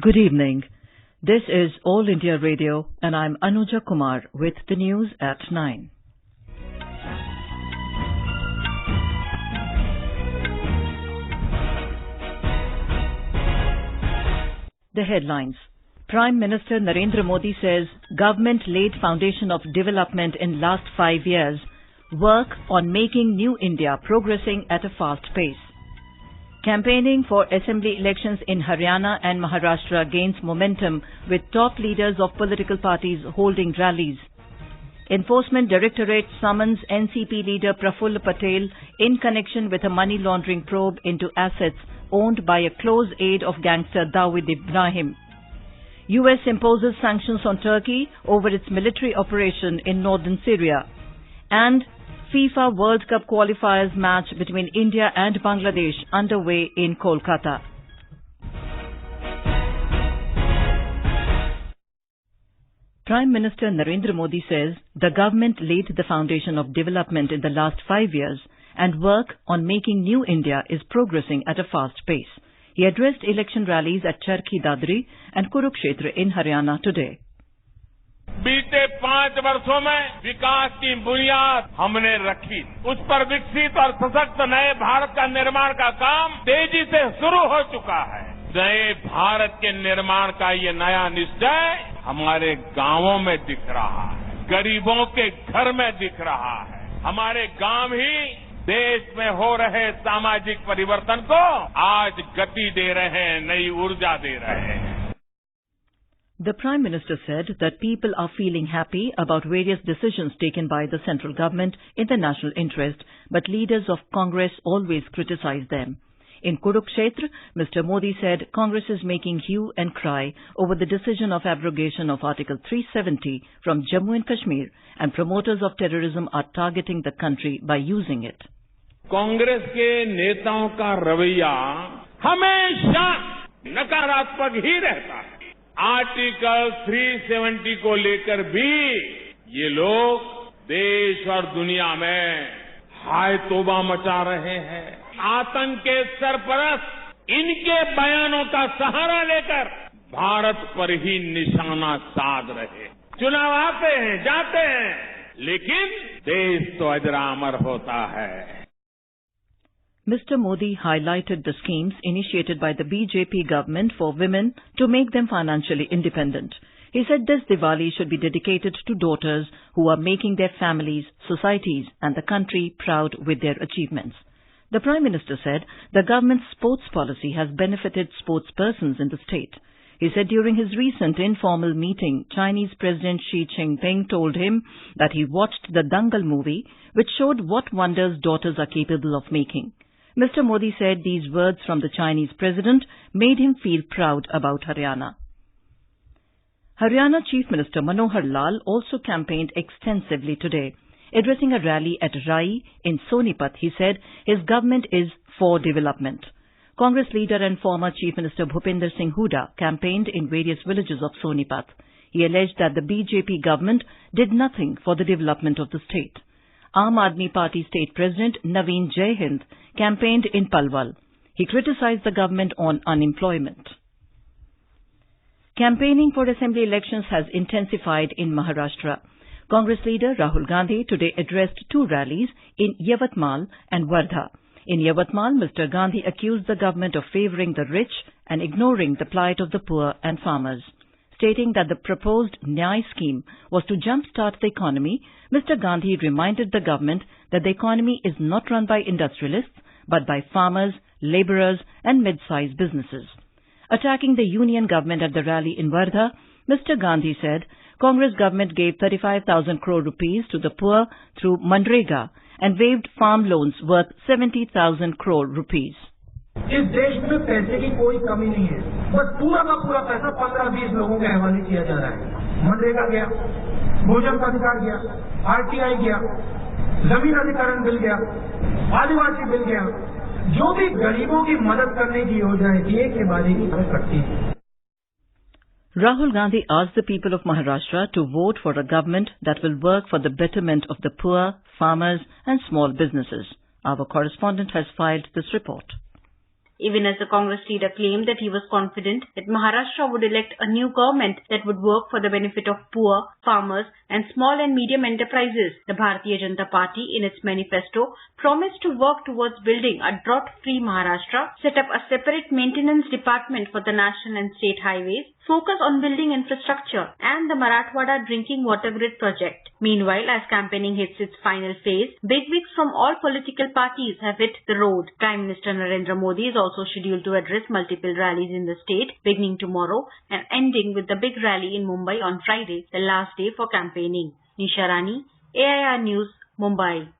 Good evening. This is All India Radio and I'm Anuja Kumar with the news at 9. The headlines. Prime Minister Narendra Modi says government laid foundation of development in last 5 years. Work on making new India progressing at a fast pace. Campaigning for assembly elections in Haryana and Maharashtra gains momentum with top leaders of political parties holding rallies. Enforcement Directorate summons NCP leader Praful Patel in connection with a money laundering probe into assets owned by a close aide of gangster Dawood Ibrahim. US imposes sanctions on Turkey over its military operation in Northern Syria. And FIFA World Cup qualifiers match between India and Bangladesh underway in Kolkata. Prime Minister Narendra Modi says the government laid the foundation of development in the last 5 years and work on making new India is progressing at a fast pace. He addressed election rallies at Charkhi Dadri and Kurukshetra in Haryana today. बीते 5 वर्षों में विकास की बुनियाद हमने रखी। उस पर विकसित और सशक्त नए भारत का निर्माण का काम तेजी से शुरू हो चुका है। नए भारत के निर्माण का ये नया निश्चय हमारे गांवों में दिख रहा है, गरीबों के घर में दिख रहा है। हमारे गांव ही देश में हो रहे सामाजिक परिवर्तन को आज गति दे रहे हैं, नई ऊर्जा दे रहे हैं। The Prime Minister said that people are feeling happy about various decisions taken by the central government in the national interest, but leaders of Congress always criticize them. In Kurukshetra, Mr. Modi said Congress is making hue and cry over the decision of abrogation of Article 370 from Jammu and Kashmir, and promoters of terrorism are targeting the country by using it. Congress के नेताओं का रवैया हमेशा नकारात्मक ही रहता है। Article 370 को लेकर भी ये लोग देश और दुनिया में हाय तौबा मचा रहे हैं। आतंक के सरपरस्त इनके बयानों का सहारा लेकर भारत पर ही निशाना साध रहे। चुनाव आते हैं, जाते हैं, लेकिन देश तो अजरामर होता है। Mr. Modi highlighted the schemes initiated by the BJP government for women to make them financially independent. He said this Diwali should be dedicated to daughters who are making their families, societies and the country proud with their achievements. The Prime Minister said the government's sports policy has benefited sportspersons in the state. He said during his recent informal meeting, Chinese President Xi Jinping told him that he watched the Dangal movie, which showed what wonders daughters are capable of making. Mr. Modi said these words from the Chinese president made him feel proud about Haryana. Haryana Chief Minister Manohar Lal also campaigned extensively today. Addressing a rally at Rai in Sonipat, he said his government is for development. Congress leader and former Chief Minister Bhupinder Singh Hooda campaigned in various villages of Sonipat. He alleged that the BJP government did nothing for the development of the state. Aam Aadmi Party State President Naveen Jaihind campaigned in Palwal. He criticized the government on unemployment. Campaigning for assembly elections has intensified in Maharashtra. Congress leader Rahul Gandhi today addressed 2 rallies in Yavatmal and Wardha. In Yavatmal, Mr. Gandhi accused the government of favouring the rich and ignoring the plight of the poor and farmers. Stating that the proposed Nyay scheme was to jumpstart the economy, Mr. Gandhi reminded the government that the economy is not run by industrialists, but by farmers, labourers and mid-sized businesses. Attacking the union government at the rally in Wardha, Mr. Gandhi said Congress government gave 35,000 crore rupees to the poor through Manrega and waived farm loans worth 70,000 crore rupees. इस देश में पैसे की कोई कमी नहीं है, बस पूरा का पूरा पैसा 15-20 लोगों के हवाले किया जा रहा है। मनरेगा गया, भोजन का अधिकार गया, आरटीआई गया, जमीन अधिकरण बिल गया, आदिवासी बिल गया, जो भी गरीबों की मदद करने की योजना है, एक के बाद एक करती है। Rahul Gandhi asked the people of Maharashtra to vote for a government that will work for the betterment of the poor, farmers and small businesses. Our correspondent has filed this report. even as the Congress leader claimed that he was confident that Maharashtra would elect a new government that would work for the benefit of poor, farmers and small and medium enterprises. The Bharatiya Janata Party, in its manifesto, promised to work towards building a drought-free Maharashtra, set up a separate maintenance department for the national and state highways, focus on building infrastructure and the Marathwada drinking water grid project. Meanwhile, as campaigning hits its final phase, bigwigs from all political parties have hit the road. Prime Minister Narendra Modi is also scheduled to address multiple rallies in the state, beginning tomorrow and ending with the big rally in Mumbai on Friday, the last day for campaigning. Nisha Rani, AIR News, Mumbai.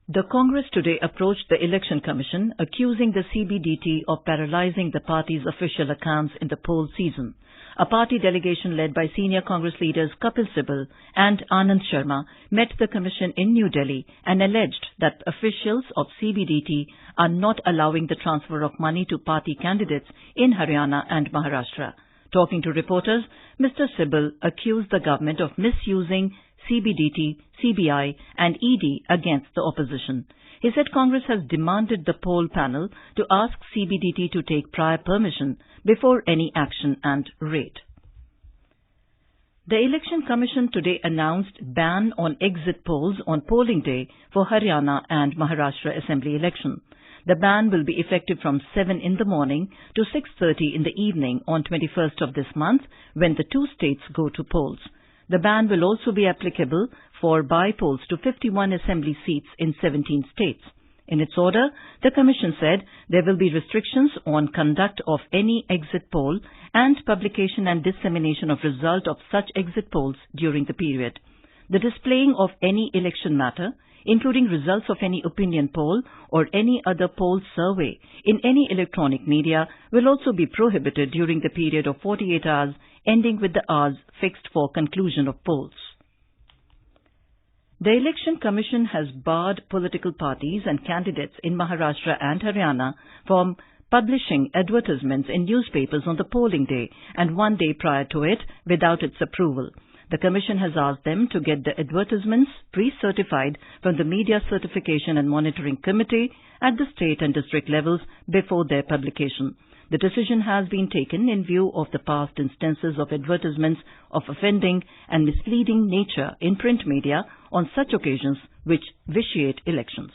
The Congress today approached the Election Commission accusing the CBDT of paralyzing the party's official accounts in the poll season. A party delegation led by senior Congress leaders Kapil Sibal and Anand Sharma met the commission in New Delhi and alleged that officials of CBDT are not allowing the transfer of money to party candidates in Haryana and Maharashtra. Talking to reporters, Mr. Sibal accused the government of misusing CBDT, CBI and ED against the opposition. He said Congress has demanded the poll panel to ask CBDT to take prior permission before any action and raid. The Election Commission today announced ban on exit polls on polling day for Haryana and Maharashtra Assembly election. The ban will be effective from 7 in the morning to 6:30 in the evening on 21st of this month when the two states go to polls. The ban will also be applicable for by-polls to 51 assembly seats in 17 states. In its order, the Commission said there will be restrictions on conduct of any exit poll and publication and dissemination of result of such exit polls during the period. The displaying of any election matter, including results of any opinion poll or any other poll survey in any electronic media, will also be prohibited during the period of 48 hours ending with the hours fixed for conclusion of polls. The Election Commission has barred political parties and candidates in Maharashtra and Haryana from publishing advertisements in newspapers on the polling day and one day prior to it without its approval. The Commission has asked them to get the advertisements pre-certified from the Media Certification and Monitoring Committee at the state and district levels before their publication. The decision has been taken in view of the past instances of advertisements of offending and misleading nature in print media on such occasions which vitiate elections.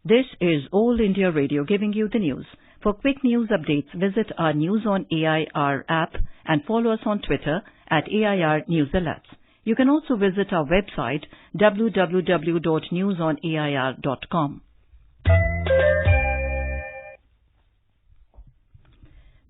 This is All India Radio giving you the news. For quick news updates, visit our News on AIR app and follow us on Twitter at AIR News Alerts. You can also visit our website www.newsonair.com.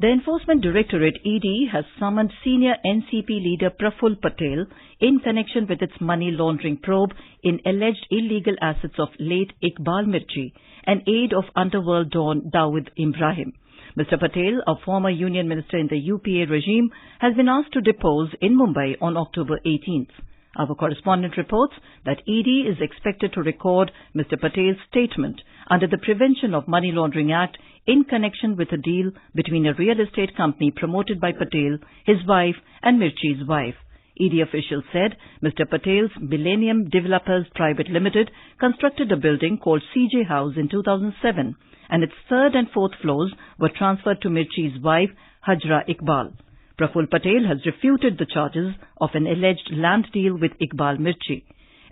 The Enforcement Directorate ED has summoned senior NCP leader Praful Patel in connection with its money laundering probe in alleged illegal assets of late Iqbal Mirchi, an aide of underworld don Dawood Ibrahim. Mr. Patel, a former union minister in the UPA regime, has been asked to depose in Mumbai on October 18th. Our correspondent reports that ED is expected to record Mr. Patel's statement under the Prevention of Money Laundering Act in connection with a deal between a real estate company promoted by Patel, his wife and Mirchi's wife. ED officials said Mr. Patel's Millennium Developers Private Limited constructed a building called CJ House in 2007 and its third and fourth floors were transferred to Mirchi's wife, Hajra Iqbal. Praful Patel has refuted the charges of an alleged land deal with Iqbal Mirchi.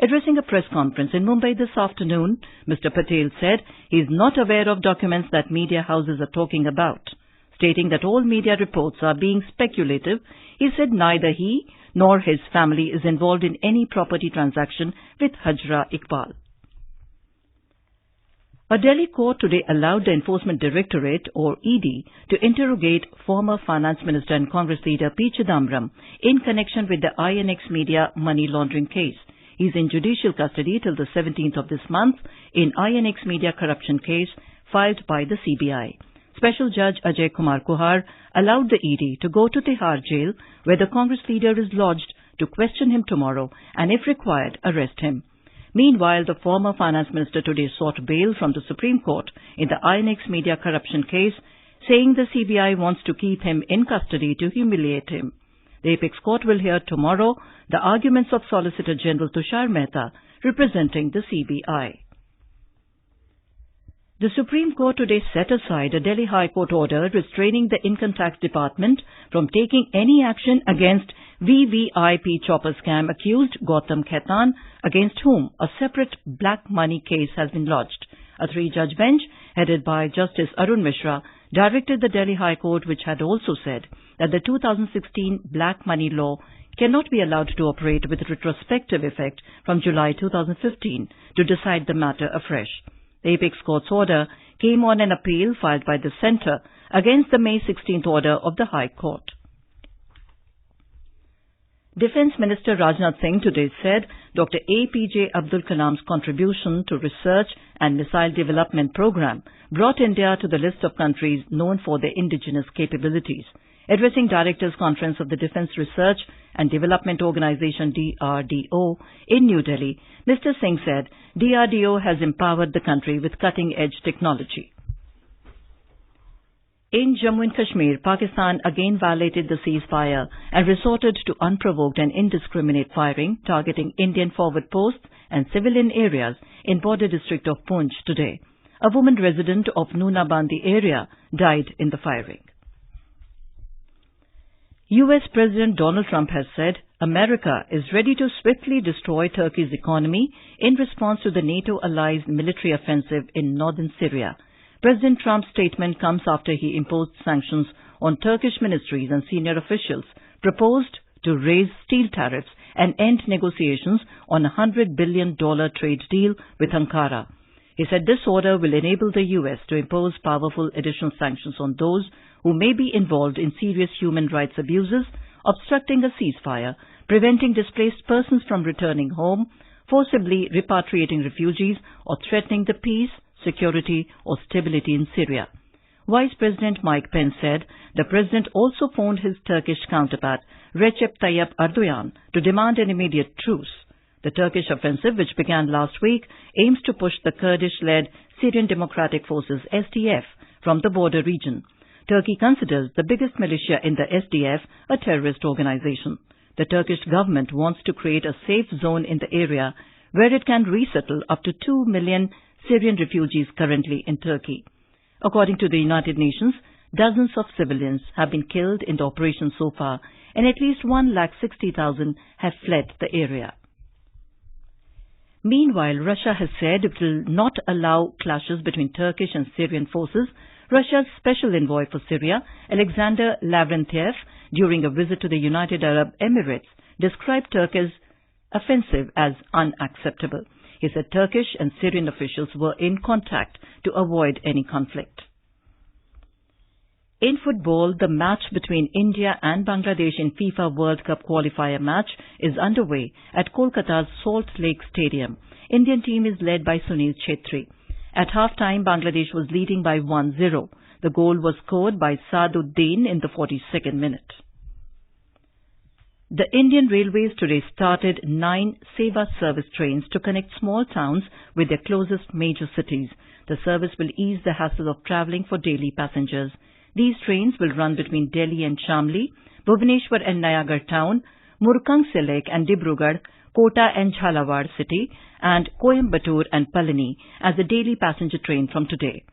Addressing a press conference in Mumbai this afternoon, Mr. Patel said he is not aware of documents that media houses are talking about. Stating that all media reports are being speculative, he said neither he nor his family is involved in any property transaction with Hajra Iqbal. A Delhi court today allowed the Enforcement Directorate, or ED, to interrogate former Finance Minister and Congress leader P. Chidambaram in connection with the INX Media money laundering case. He is in judicial custody till the 17th of this month in INX Media corruption case filed by the CBI. Special Judge Ajay Kumar Kuhar allowed the ED to go to Tihar jail, where the Congress leader is lodged, to question him tomorrow and, if required, arrest him. Meanwhile, the former finance minister today sought bail from the Supreme Court in the INX Media corruption case, saying the CBI wants to keep him in custody to humiliate him. The Apex Court will hear tomorrow the arguments of Solicitor General Tushar Mehta, representing the CBI. The Supreme Court today set aside a Delhi High Court order restraining the Income Tax Department from taking any action against VVIP chopper scam accused Gautam Khaitan, against whom a separate black money case has been lodged. A three-judge bench, headed by Justice Arun Mishra, directed the Delhi High Court, which had also said that the 2016 black money law cannot be allowed to operate with retrospective effect from July 2015, to decide the matter afresh. The Apex Court's order came on an appeal filed by the Centre against the May 16th order of the High Court. Defence Minister Rajnath Singh today said Dr. APJ Abdul Kalam's contribution to research and missile development program brought India to the list of countries known for their indigenous capabilities. Addressing Directors' Conference of the Defence Research and Development Organisation DRDO in New Delhi, Mr. Singh said DRDO has empowered the country with cutting-edge technology. In Jammu and Kashmir, Pakistan again violated the ceasefire and resorted to unprovoked and indiscriminate firing, targeting Indian forward posts and civilian areas in border district of Poonch today. A woman resident of Noonabandi area died in the firing. U.S. President Donald Trump has said America is ready to swiftly destroy Turkey's economy in response to the NATO allies' military offensive in Northern Syria. President Trump's statement comes after he imposed sanctions on Turkish ministries and senior officials, proposed to raise steel tariffs and end negotiations on a $100 billion trade deal with Ankara. He said this order will enable the U.S. to impose powerful additional sanctions on those who may be involved in serious human rights abuses, obstructing a ceasefire, preventing displaced persons from returning home, forcibly repatriating refugees, or threatening the peace, security, or stability in Syria. Vice President Mike Pence said the president also phoned his Turkish counterpart, Recep Tayyip Erdogan, to demand an immediate truce. The Turkish offensive, which began last week, aims to push the Kurdish-led Syrian Democratic Forces SDF from the border region. Turkey considers the biggest militia in the SDF a terrorist organization. The Turkish government wants to create a safe zone in the area where it can resettle up to 2 million Syrian refugees currently in Turkey. According to the United Nations, dozens of civilians have been killed in the operation so far, and at least 160,000 have fled the area. Meanwhile, Russia has said it will not allow clashes between Turkish and Syrian forces. Russia's special envoy for Syria, Alexander Lavrentiev, during a visit to the United Arab Emirates, described Turkey's offensive as unacceptable. He said Turkish and Syrian officials were in contact to avoid any conflict. In football, the match between India and Bangladesh in FIFA World Cup qualifier match is underway at Kolkata's Salt Lake Stadium. Indian team is led by Sunil Chhetri. At half-time, Bangladesh was leading by 1-0. The goal was scored by Saaduddin in the 42nd minute. The Indian Railways today started 9 Seva service trains to connect small towns with their closest major cities. The service will ease the hassle of travelling for daily passengers. These trains will run between Delhi and Shamli, Bhubaneswar and Nayagarh town, Murkang Selek and Dibrugarh, Kota and Jhalawad city, and Coimbatore and Palani as a daily passenger train from today.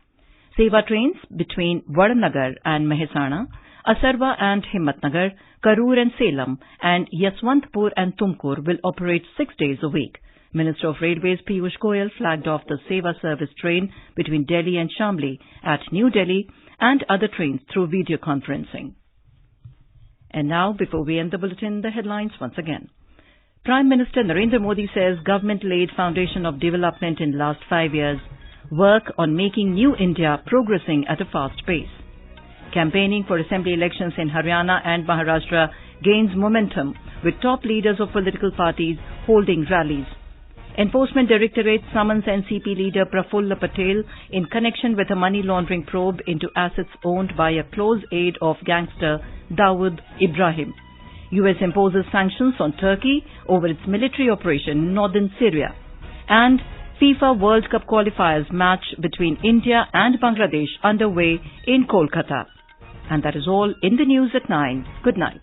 Seva trains between Vadnagar and Mehsana, Asarwa and Himmatnagar, Karur and Salem, and Yaswantpur and Tumkur will operate 6 days a week. Minister of Railways Piyush Goyal flagged off the Seva service train between Delhi and Shamli at New Delhi and other trains through video conferencing. And now, before we end the bulletin, the headlines once again. Prime Minister Narendra Modi says government laid foundation of development in last 5 years. Work on making new India progressing at a fast pace. Campaigning for assembly elections in Haryana and Maharashtra gains momentum, with top leaders of political parties holding rallies. Enforcement Directorate summons NCP leader Praful Patel in connection with a money laundering probe into assets owned by a close aide of gangster Dawood Ibrahim. US imposes sanctions on Turkey over its military operation in Northern Syria. And FIFA World Cup qualifiers match between India and Bangladesh underway in Kolkata. And that is all in the news at 9. Good night.